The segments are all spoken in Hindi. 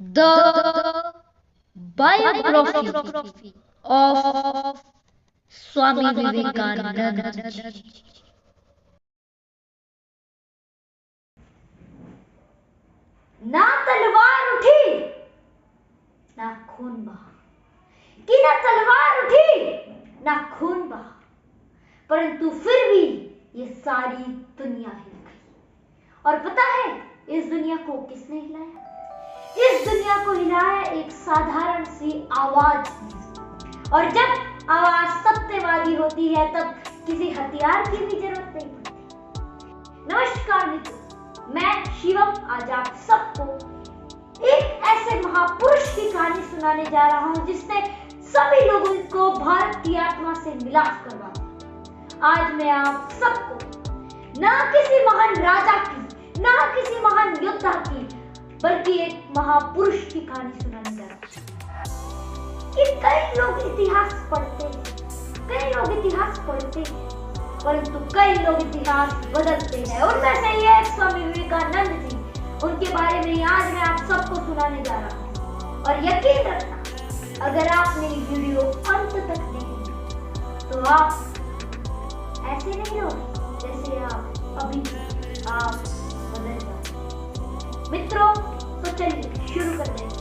The biography of Swami Vivekananda. ना तलवार उठी ना खून बहा, कि ना तलवार उठी ना खून बहा, परंतु फिर भी ये सारी दुनिया हिल गई। और पता है इस दुनिया को किसने हिलाया? इस दुनिया को हिलाया एक साधारण सी आवाज ने। और जब आवाज सत्यवादी होती है तब किसी हथियार की भी जरूरत नहीं पड़ती। नमस्कार मित्रों, मैं शिवम आज आप सबको एक ऐसे महापुरुष की कहानी सुनाने जा रहा हूं जिसने सभी लोगों को भारत की आत्मा से मिलाप करवा दिया। आज मैं आप सबको ना किसी महान राजा की, ना किसी महान योद्धा की, बल्कि एक महापुरुष की कहानी सुनाने जा रहा हूं। कि कई लोग इतिहास पढ़ते परंतु कई लोग इतिहास बदलते हैं। उनमें से ये स्वामी विवेकानंद जी, उनके बारे में आज मैं आप सबको सुनाने जा रहा हूँ। और यकीन रखना, अगर आपने ये वीडियो अंत तक देखी तो आप ऐसे नहीं रहोगे जैसे आप बदल जाओ। मित्रों, तो चलिए शुरू करते हैं।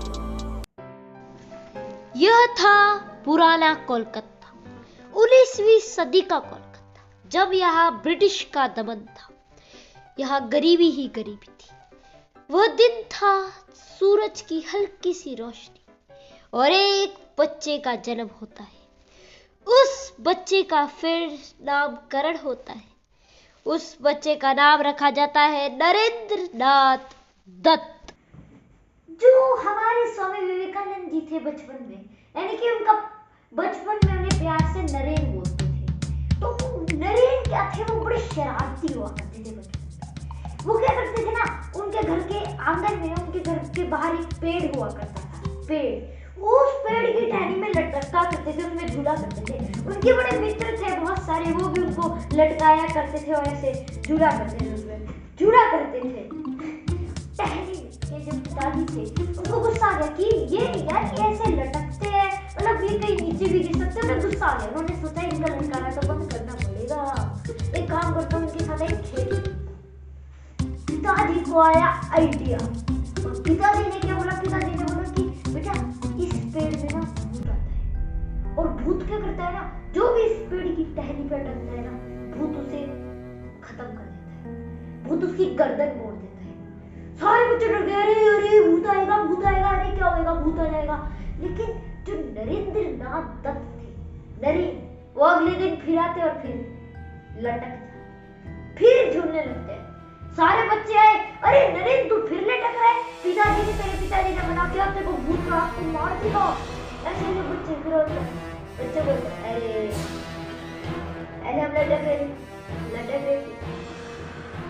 यह था पुराना कोलकाता, 19वीं सदी का कोलकाता, जब यहाँ ब्रिटिश का दमन था। यहाँ गरीबी ही गरीबी थी। वह दिन था, सूरज की हल्की सी रोशनी, और एक बच्चे का जन्म होता है। उस बच्चे का फिर नामकरण होता है। उस बच्चे का नाम रखा जाता है नरेंद्र नाथ दत्त। जो हमारे स्वामी विवेकानंद जी थे बचपन में, यानी कि उनका बचपन में उन्हें प्यार से नरेन बोलते थे। तो नरेन क्या थे? वो बड़े शरारती हुआ करते थे बचपन में। वो क्या करते थे ना, उनके घर के आंगन में, उनके घर के बाहर एक पेड़ हुआ करता था। पेड़, उस पेड़ की टहनी में लटका करते थे, उसमें झूला करते थे। उनके बड़े मित्र थे बहुत सारे, वो भी उनको लटकाया करते थे और ऐसे झूला करते थे, उसमें झूला करते थे। टहनी के जो पिताजी थे उनको गुस्सा आ गया कि ये यार ये ऐसे लटकते हैं, मतलब ये कहीं नीचे भी गिर सकते हैं। उन्हें गुस्सा आ गया। उन्होंने सोचा इनका लटकाना तो बंद करना पड़ेगा। एक काम करता हूँ, इनके साथ एक खेल। पिताजी को आया आइडिया, और पिताजी ने क्या बोला? पिताजी ने बोला कि बेटा इस पेड़ में ना भूत आता है, और भूत क्या करता है ना, जो भी इस पेड़ की टहनी पे अटकता है ना, भूत उसे खत्म कर देता है, भूत उसकी गर्दन मोड़ देता है। सारे बच्चे डर गए, अरे अरे भूत आएगा, अरे क्या होएगा, भूत आ जाएगा। लेकिन जो नरेंद्र नाथ दत्त थे, नरेन, वो अगले दिन फिर आते और फिर लटक जाते, फिर झूलने लगते। सारे बच्चे आए, अरे नरेन तू फिर लटक रहा है, तेरे पिताजी ने मना किया, तेरे को भूत का आपको मार देगा। ऐसे जो बच्चे फिर बच्चे बोलते, अरे ऐसे हम लटक रहे,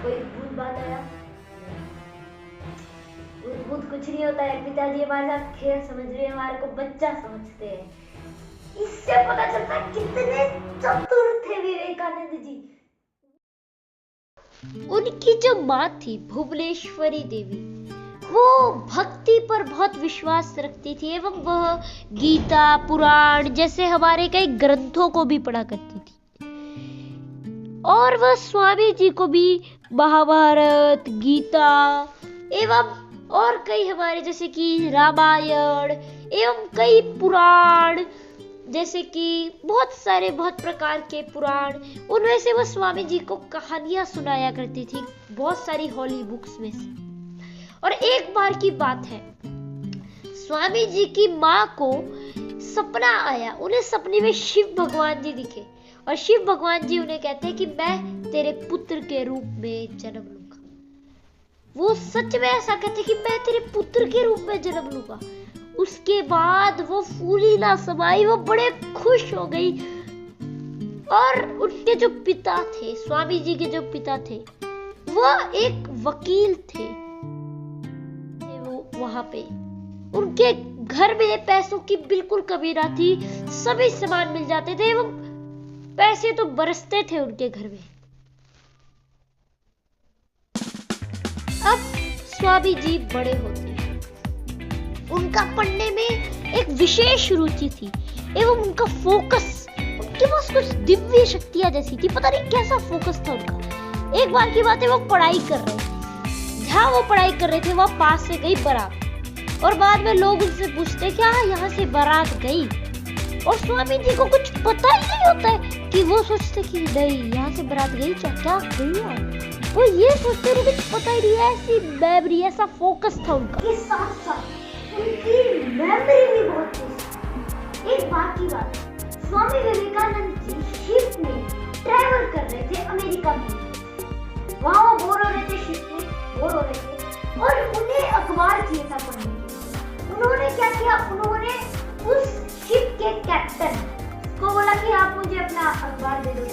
कोई भूत बात आया? भूत कुछ नहीं होता है, पिताजी हमारे साथ खेल समझ रहे हैं, हमारे को बच्चा समझते हैं। इससे पता चलता है कितने चतुर थे विवेकानंद जी। उनकी जो माँ थी भुवनेश्वरी देवी, वो भक्ति पर बहुत विश्वास रखती थी एवं वह गीता, पुराण जैसे हमारे कई ग्रंथों को भी पढ़ा करती थी। और वह स्वामी जी को भी महाभारत, गीता एवं और कई हमारे जैसे कि रामायण एवं कई पुराण, जैसे कि बहुत प्रकार के पुराण, उनमें से वो स्वामी जी को कहानियां सुनाया करती थी, बहुत सारी हॉली बुक्स में से। और एक बार की बात है, स्वामी जी की माँ को सपना आया। उन्हें सपने में शिव भगवान जी दिखे, और शिव भगवान जी उन्हें कहते हैं कि मैं तेरे पुत्र के रूप में जन्म लूंगा। वो सच में ऐसा कहते कि मैं तेरे पुत्र के रूप में जन्म लूंगा। उसके बाद वो फूली ना समाई, वो बड़े खुश हो गई। और उनके जो पिता थे, स्वामी जी के जो पिता थे, वो एक वकील थे। वो वहां पे उनके घर में पैसों की बिल्कुल कमी ना थी, सभी सामान मिल जाते थे एवं पैसे तो बरसते थे उनके घर में। अब स्वामी जी बड़े होते हैं, विशेष रुचि थी एवं उनका फोकस, उनके पास कुछ दिव्य शक्तियां जैसी थी। पता नहीं कैसा फोकस था उनका। एक बार की बात है, वो पढ़ाई कर रहे थे। जहाँ वो पढ़ाई कर रहे थे वहां पास से गई बारात और बाद में लोग उनसे पूछते क्या यहाँ से बारात गई, और स्वामी जी को कुछ पता ही नहीं होता है कि वो सोचते कि नहीं यहाँ से बारात गई, क्या गई है, वो ये सोचते रहे, कुछ पता ही नहीं है। ऐसी मेमोरी, ऐसा फोकस था उनका। के साथ साथ उनकी मेमोरी भी बहुत थी। एक बार की बात, स्वामी विवेकानंद जी शिप में ट्रैवल कर रहे थे अमेरिका में। वहाँ वो बोर हो रहे थे, शिप में बोर हो रहे थे और उन्हें अखबार चाहिए था पढ़ने के लिए। उन्होंने क्या किया, उन्होंने उस शिप के कैप्टन को बोला कि आप मुझे अपना अखबार दे दो।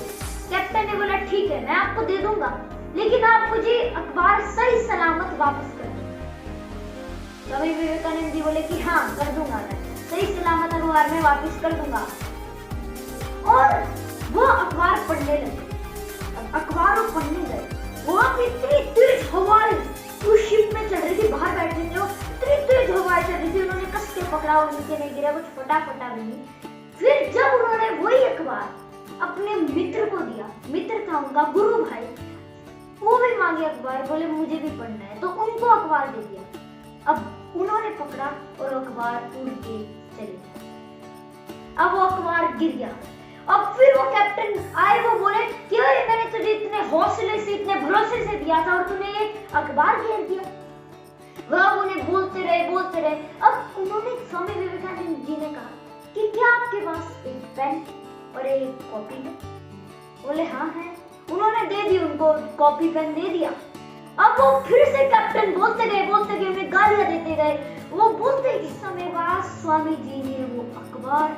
कैप्टन ने बोला ठीक है मैं आपको दे दूंगा, लेकिन आप मुझे अखबार सही सलामत वापस कर दो। स्वामी विवेकानंद जी बोले कि हाँ कर दूंगा, मैं सही सलामत अखबार में वापस कर दूंगा। और वो अखबार पढ़ने लगे। अखबार वो पढ़ने गए, वहां पे इतनी तेज हवाएं उस शिप में चल रही थी, बाहर बैठे थे वो, इतनी तेज हवाएं चल रही थी। उन्होंने कस के पकड़ा और नीचे नहीं गिरा, कुछ फटा भी नहीं। फिर जब उन्होंने वही अखबार अपने मित्र को दिया, मित्र था उनका गुरु भाई, वो भी मांगे अखबार, बोले मुझे भी पढ़ना है, तो उनको अखबार दे दिया। अब उन्होंने पकड़ा और अखबार उड़ के चले गया। अब वो अखबार गिर गया। अब फिर वो कैप्टन आए, वो बोले कि अरे मैंने तुझे इतने हौसले से, इतने भरोसे से दिया था और तूने ये अखबार गिर दिया। वह उन्हें बोलते रहे। अब उन्होंने स्वामी विवेकानंद जी ने कहा कि क्या आपके पास एक पेन और एक कॉपी है? बोले हाँ है। उन्होंने दे दी, उनको कॉपी पेन दे दिया। अब वो फिर से कैप्टन बोलते गए, उन्हें गालियां देते गए। वो बोलते इस समय बाद स्वामी जी ने वो अखबार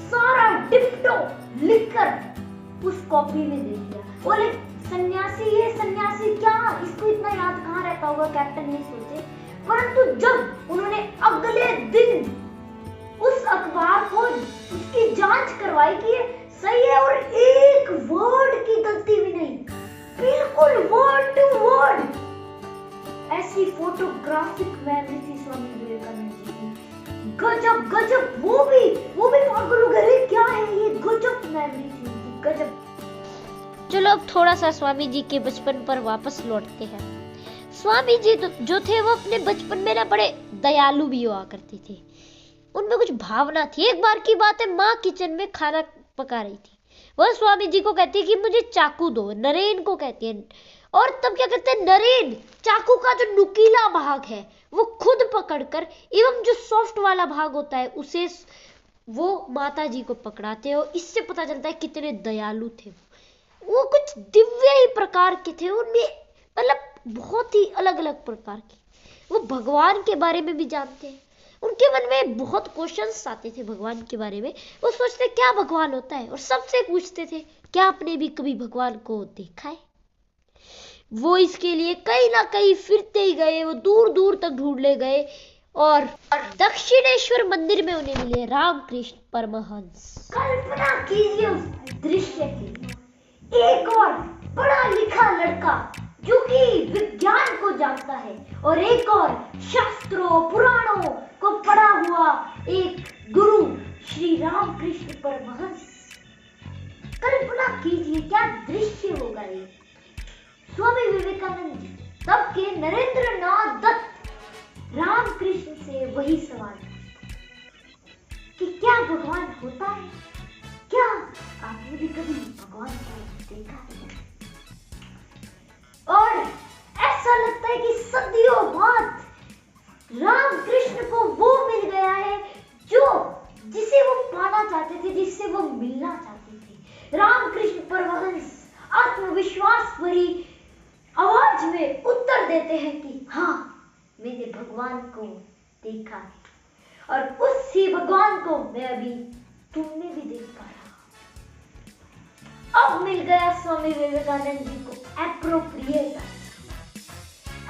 सारा डिप्टो लिखकर उस कॉपी में दे दिया। बोले सन्यासी, ये सन्यासी क्या, इसको इतना याद कहाँ रहता होगा, कैप्टन ने सोचे। परंतु जब उन्होंने अगले दिन उस अखबार को उसकी जांच करवाई कि ये सही है और एक वर्ड की गलती भी नहीं, बिल्कुल वर्ड टू वर्ड, ऐसी फोटोग्राफिक मेमोरी थी स्वामी विवेकानंद जी की। गजब, वो भी पागल हो गए, क्या है ये, गजब मेमोरी थी, गजब। चलो अब थोड़ा सा स्वामी जी के बचपन पर वापस लौटते हैं। स्वामी जी जो थे वो अपने बचपन में ना बड़े दयालु भी हुआ करते थे। उनमें कुछ भावना थी। एक बार की बात है, माँ किचन में खाना पका रही थी। वह स्वामी जी को कहती है कि मुझे चाकू दो, नरेन को कहती है। और तब क्या करते हैं, नरेन चाकू का जो नुकीला भाग है वो खुद पकड़कर एवं जो सॉफ्ट वाला भाग होता है उसे वो माता जी को पकड़ाते हैं। और इससे पता चलता है कितने दयालु थे वो कुछ दिव्य ही प्रकार के थे। उनमें मतलब बहुत ही अलग अलग प्रकार के, वो भगवान के बारे में भी जानते हैं। उनके मन में बहुत क्वेश्चंस आते थे भगवान के बारे में। वो सोचते क्या भगवान होता है, और सबसे पूछते थे क्या आपने भी कभी भगवान को देखा है। वो इसके लिए कहीं ना कहीं फिरते ही गए, वो दूर दूर तक ढूंढने गए और दक्षिणेश्वर मंदिर में उन्हें मिले रामकृष्ण परमहंस। कल्पना कीजिए उस दृश्य की, एक और पढ़ा लिखा लड़का जो कि विज्ञान को जानता है और एक और शास्त्रों पुराणों को पढ़ा हुआ एक गुरु श्री रामकृष्ण परमहंस। कल्पना कीजिए क्या दृश्य होगा ये। स्वामी विवेकानंद जी तब के नरेंद्रनाथ दत्त रामकृष्ण से वही सवाल कि क्या भगवान होता है, क्या आपने भी कभी भगवान को देखा है। और ऐसा लगता है कि सदियों बाद रामकृष्ण को वो मिल गया है जो जिसे वो पाना चाहते थे, जिससे वो मिलना चाहते थे। रामकृष्ण परमहंस आत्मविश्वास भरी आवाज में उत्तर देते हैं कि हाँ मैंने भगवान को देखा है और उसी भगवान को मैं अभी तुमने भी देख पा रहा। अब मिल गया स्वामी विवेकानंद जी को एप्रोप्रिएट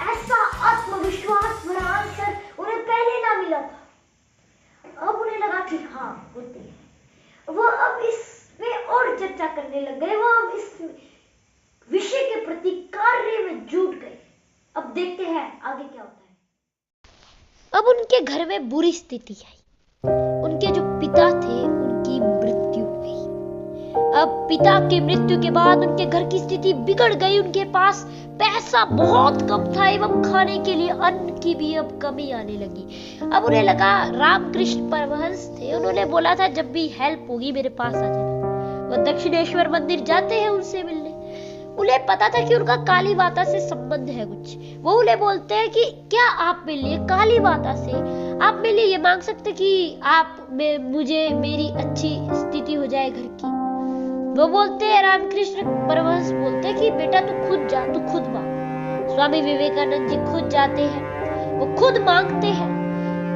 ऐसा आत्मविश्वास भरा आंसर उन्हें पहले ना मिला था। अब उन्हें लगा कि हाँ होते हैं। वो अब इसमें और चर्चा करने लग गए, वो अब इस विषय के प्रति कार्य में जुट गए। अब देखते हैं आगे क्या होता है। अब उनके घर में बुरी स्थिति आई। उनके अब पिता की मृत्यु के बाद उनके घर की स्थिति बिगड़ गई। उनके पास पैसा बहुत कम था एवं खाने के लिए अन्न की भी अब कमी आने लगी। अब उन्हें लगा, रामकृष्ण परमहंस थे, उन्होंने बोला था जब भी हेल्प होगी मेरे पास आ जाना। वो दक्षिणेश्वर मंदिर जाते हैं उनसे मिलने। उन्हें पता था कि उनका काली माता से संबंध है कुछ। वो उन्हें बोलते हैं कि क्या आप मेरे लिए काली माता से आप मेरे लिए ये मांग सकते कि आप मुझे मेरी अच्छी स्थिति हो जाए घर की। वो बोलते हैं, रामकृष्ण परमहंस बोलते हैं कि बेटा तू खुद जा, तू खुद मांग। स्वामी विवेकानंद जी खुद जाते हैं, वो खुद मांगते हैं,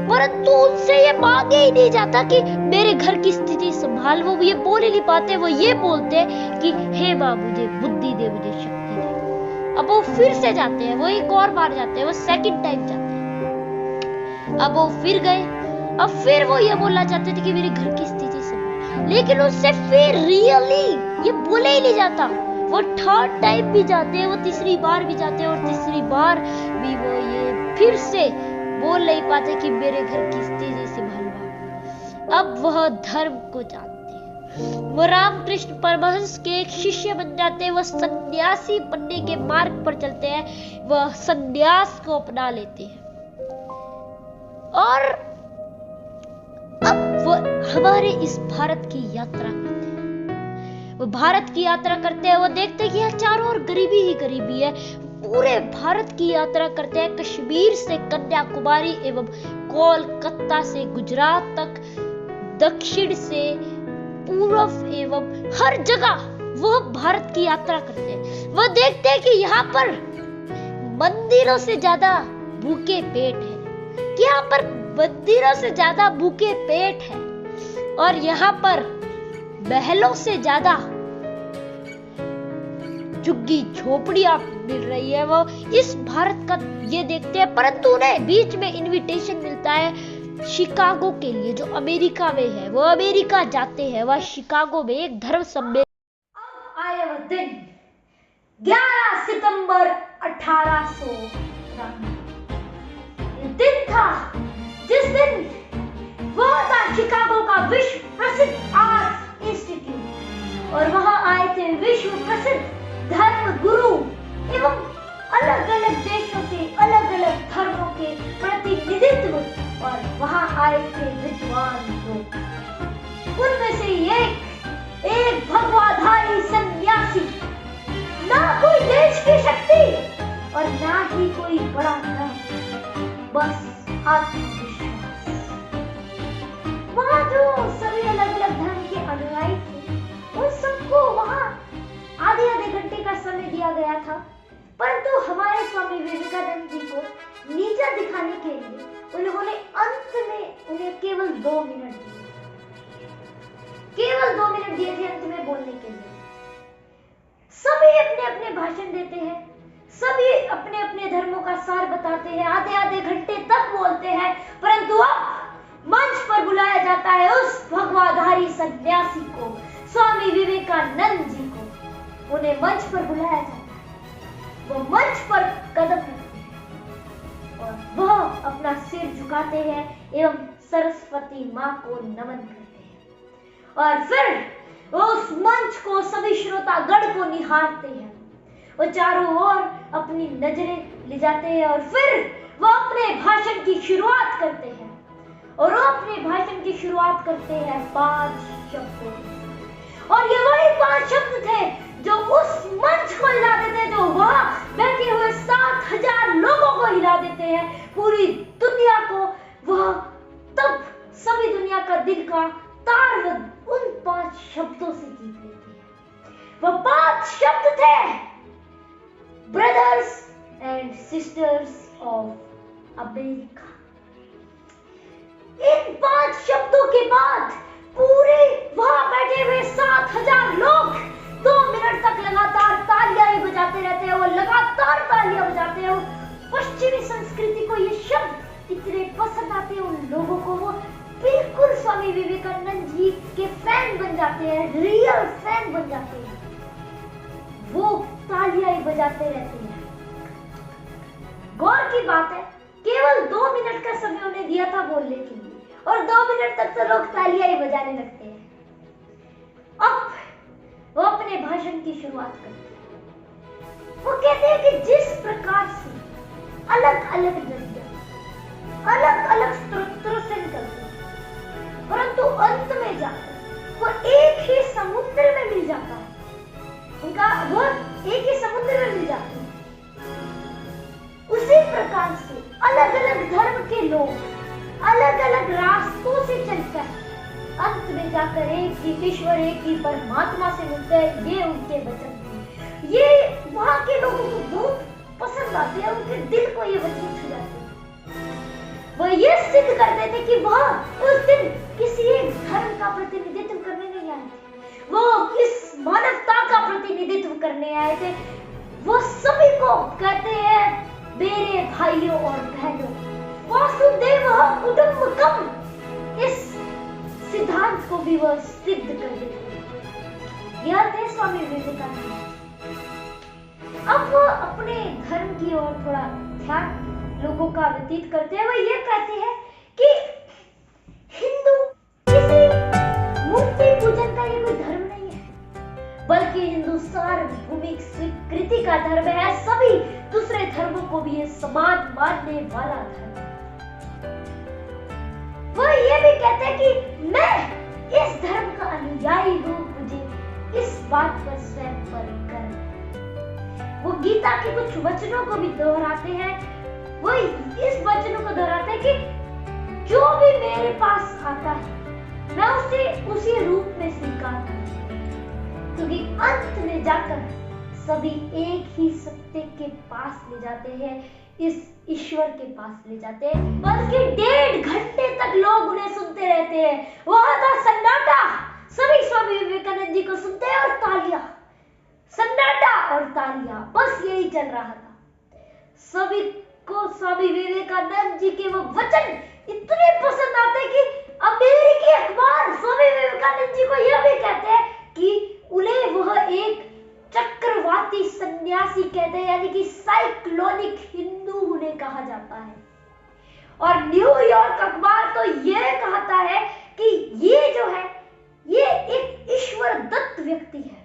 परंतु उनसे ये मांगे ही नहीं जाता कि मेरे घर की स्थिति संभाल। वो ये बोल ही नहीं पाते। वो ये बोलते हैं कि हे माँ मुझे बुद्धि दे, मुझे शक्ति दे। अब वो फिर से जाते हैं, वो एक और बार जाते हैं, वो सेकंड टाइम जाते हैं। अब वो फिर गए, अब फिर वो ये बोलना चाहते थे कि मेरे घर की स्थिति संभाल, लेकिन उससे फिर रियली ये बोले ही नहीं जाता। वो थर्ड टाइम भी जाते हैं, वो तीसरी बार भी जाते हैं, और तीसरी बार भी वो ये फिर से बोल नहीं पाते कि मेरे घर की स्थिति संभालवा। अब वह धर्म को जानते हैं, वो रामकृष्ण परमहंस के एक शिष्य बन जाते हैं। वह सन्यासी बनने के मार्ग पर चलते हैं, वह सन्यास को अपना लेते हैं। और अब वो हमारे इस भारत की यात्रा करते हैं। वो भारत की यात्रा करते हैं, वो देखते हैं कि यहाँ चारों ओर गरीबी ही गरीबी है। पूरे भारत की यात्रा करते हैं, कश्मीर से कन्याकुमारी एवं कोलकाता से गुजरात तक, दक्षिण से पूर्व एवं हर जगह वह भारत की यात्रा करते हैं। वह देखते हैं कि यहाँ पर मंदिरों से ज्यादा भूखे पेट है, कि यहाँ पर मंदिरों से ज्यादा भूखे पेट है, और यहाँ पर महलों से ज्यादा झुग्गी झोपड़ियां मिल रही है। वो इस भारत का ये देखते हैं, परंतु उन्हें बीच में इनविटेशन मिलता है शिकागो के लिए, जो अमेरिका में है। वो अमेरिका जाते हैं, वह शिकागो में एक धर्म सम्मेलन। अब आया वह दिन 11 सितंबर 1893। दिन था जिस दिन वह था शिकागो का विश्व प्रसिद्ध आर्ट इंस्टीट्यूट, और वहां आए थे विश्व प्रसिद्ध धर्म गुरु एवं अलग अलग देशों से अलग अलग धर्मों के प्रतिनिधित्व, और वहां आए थे विद्वान लोग। उनमें से एक भगवाधारी सन्यासी, ना कोई देश की शक्ति और ना ही कोई बड़ा धर्म, बस आत्मविश्वास। वहां जो सभी अलग अलग धर्म के अनुयायी थे, उन सबको वहां आधे घंटे का समय दिया गया था, परंतु हमारे स्वामी विवेकानंद जी को नीचा दिखाने के लिए उन्होंने अंत में उन्हें केवल 2 मिनट दिए। केवल 2 मिनट दिए थे अंत में बोलने के लिए। सभी अपने अपने भाषण देते हैं, सभी अपने अपने धर्मों का सार बताते हैं, आधे घंटे तक बोलते हैं, परंतु अब मंच पर बुलाया जाता है उस भगवाधारी सन्यासी को, स्वामी विवेकानंद जी को। उन्हें मंच पर बुलाया जाता है, वो मंच पर कदम रखते हैं और वह अपना सिर झुकाते हैं एवं सरस्वती माँ को नमन करते हैं, और फिर वो उस मंच को सभी श्रोतागण को निहारते हैं। वो चारों ओर अपनी नजरें ले जाते हैं और फिर वो अपने भाषण की शुरुआत करते हैं, और वो अपने भाषण की शुरुआत करते हैं 5 शब्दों से। और ये वही 5 शब्द थे जो उस मंच को हिला देते हैं, जो वहां बैठे हुए 7000 लोगों को हिला देते हैं, पूरी दुनिया को। वह तब सभी दुनिया का दिल का तारवद उन 5 शब्दों से जीत लेते हैं। वह 5 शब्द थे, brothers and sisters of America. इन 5 शब्दों के बाद पूरे वहां बैठे हुए 7000 लोग 2 मिनट तक लगातार तालियां ही बजाते रहते हैं। वो लगातार तालियां बजाते हैं। पश्चिमी संस्कृति को ये शब्द इतने पसंद आते हैं उन लोगों को, वो बिल्कुल स्वामी विवेकानंद जी के फैन बन जाते हैं, रियल फैन बन जाते हैं। वो तालियां ही बजाते रहते हैं। गौर की बात है, केवल 2 मिनट का समय उन्हें दिया था बोलने के लिए, और 2 मिनट तक तो लोग तालियां ही बजाने लगते हैं। अब वो अपने भाषण की शुरुआत करते हैं। वो कहते हैं कि जिस प्रकार से अलग अलग नदियां अलग अलग स्रोतों से निकलती हैं, परंतु अंत में जाकर वो एक ही समुद्र में मिल जाता है, वो एक ही समुद्र में मिल जाते हैं, उसी प्रकार से अलग अलग धर्म के लोग अलग अलग रास्तों से चलकर अंत में जाकर एक ही ईश्वर, एक ही परमात्मा से मिलते हैं। ये उनके वचन थे। ये वहां के लोगों को बहुत पसंद आते हैं, उनके दिल को ये वचन छू जाते हैं। वो ये सिद्ध करते थे कि वह उस दिन किसी एक धर्म का प्रतिनिधित्व करने नहीं आए थे, वो इस मानवता का प्रतिनिधित्व करने आए थे। वो सभी को कहते हैं मेरे भाइयों और बहनों, वासुदेव कुटुंबकम, इस सिद्धांत को भी वह सिद्ध कर देते। यह थे स्वामी विवेकानंद। अब वह अपने धर्म की ओर थोड़ा ध्यान लोगों का व्यतीत करते हैं। वह ये कहते हैं कि हिंदू किसी मूर्ति पूजन का ये कोई धर्म नहीं है, बल्कि हिंदू सार्वभौमिक स्वीकृति का धर्म है। सभी दूसरे धर्मों को भी ये समान मानने वाला धर्म। वह ये भी कहते हैं कि मैं इस धर्म का अनुयायी हूं, मुझे इस बात पर स्वयं पर गर्व। वो गीता के कुछ वचनों को भी दोहराते हैं। वो इस वचनों को दोहराते हैं कि जो भी मेरे पास आता है मैं उसे उसी रूप में स्वीकार करता हूं, क्योंकि अंत में जाकर सभी एक ही सत्य के पास ले जाते हैं, इस ईश्वर के पास ले जाते हैं। बल्कि 1.5 घंटे तक लोग उन्हें सुनते रहते हैं। वहां था सन्नाटा, सभी स्वामी विवेकानंद जी को सुनते हैं और तालियां, सन्नाटा और तालियां, बस यही चल रहा था। सभी को स्वामी विवेकानंद जी के वो वचन इतने पसंद आते कि अमेरिकी अखबार स्वामी विवेकानंद जी को यह भी कहते हैं कि उन्हें वह एक चक्रवाती सन्यासी कहते हैं, यानी कि साइक्लोनिक हिंदू उन्हें कहा जाता है। और न्यूयॉर्क अखबार तो यह कहता है कि ये जो है ये एक ईश्वर दत्त व्यक्ति है,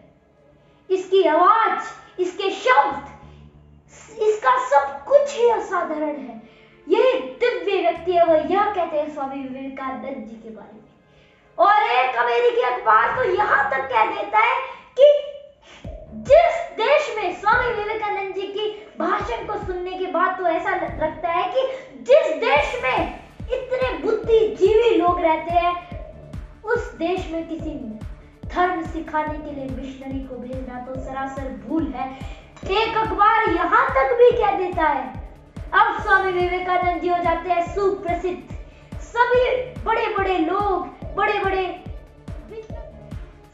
इसकी आवाज, इसके शब्द, इसका सब कुछ ही असाधारण है, ये एक दिव्य व्यक्ति है। वह यह कहते हैं स्वामी विवेकानंद जी के बारे में। और एक अमेरिकी अखबार तो यहां तक कह देता है कि जिस देश में स्वामी विवेकानंद जी की भाषण को सुनने के बाद तो ऐसा लगता है कि जिस देश में इतने बुद्धिजीवी लोग रहते हैं, उस देश में किसी धर्म सिखाने के लिए मिशनरी को भेजना तो सरासर भूल है। एक अखबार यहां तक भी कह देता है, अब स्वामी विवेकानंद जी हो जाते हैं सुप्रसिद्ध। सभी बड़े बड़े लोग, बड़े बड़े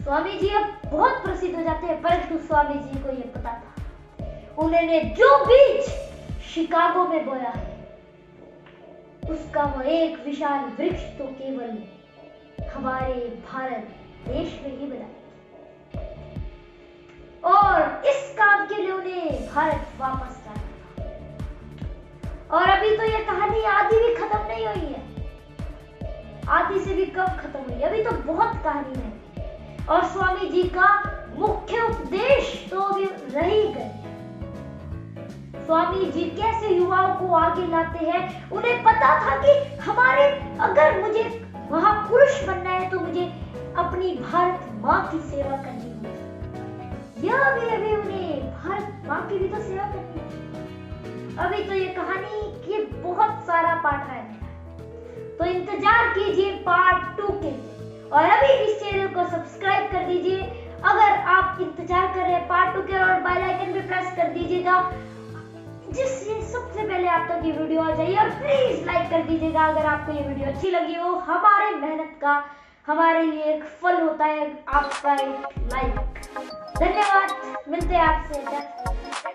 स्वामी जी अब बहुत प्रसिद्ध हो जाते हैं, परंतु स्वामी जी को यह पता था, उन्होंने जो बीज शिकागो में बोया है उसका वह एक विशाल वृक्ष तो केवल हमारे भारत देश में ही बना। और इस काम के लिए उन्हें भारत वापस जाना था। और अभी तो यह कहानी आधी भी खत्म नहीं हुई है, आधी से भी कम खत्म हुई, अभी तो बहुत कहानी है। और स्वामी जी का मुख्य उपदेश तो अभी रह ही गए। स्वामी जी कैसे युवाओं को आगे लाते हैं, उन्हें पता था कि हमारे, अगर मुझे महापुरुष बनना है तो मुझे अपनी भारत माँ की सेवा करनी होगी। यह अभी उन्हें भारत माँ की भी तो सेवा करनी है। अभी तो ये कहानी की बहुत सारा पार्ट है, तो इंतजार कीजिए पार्ट 2 के लिए। और अभी इस चैनल को सब्सक्राइब कर दीजिए अगर आप इंतजार कर रहे हैं पार्ट 2 के, और बेल आइकन भी प्रेस कर दीजिएगा जिससे सबसे पहले आप तक ये वीडियो आ जाइए। और प्लीज लाइक कर दीजिएगा अगर आपको ये वीडियो अच्छी लगी हो। हमारे मेहनत का हमारे लिए एक फल होता है आपका एक लाइक। धन्यवाद, मिलते हैं आपसे।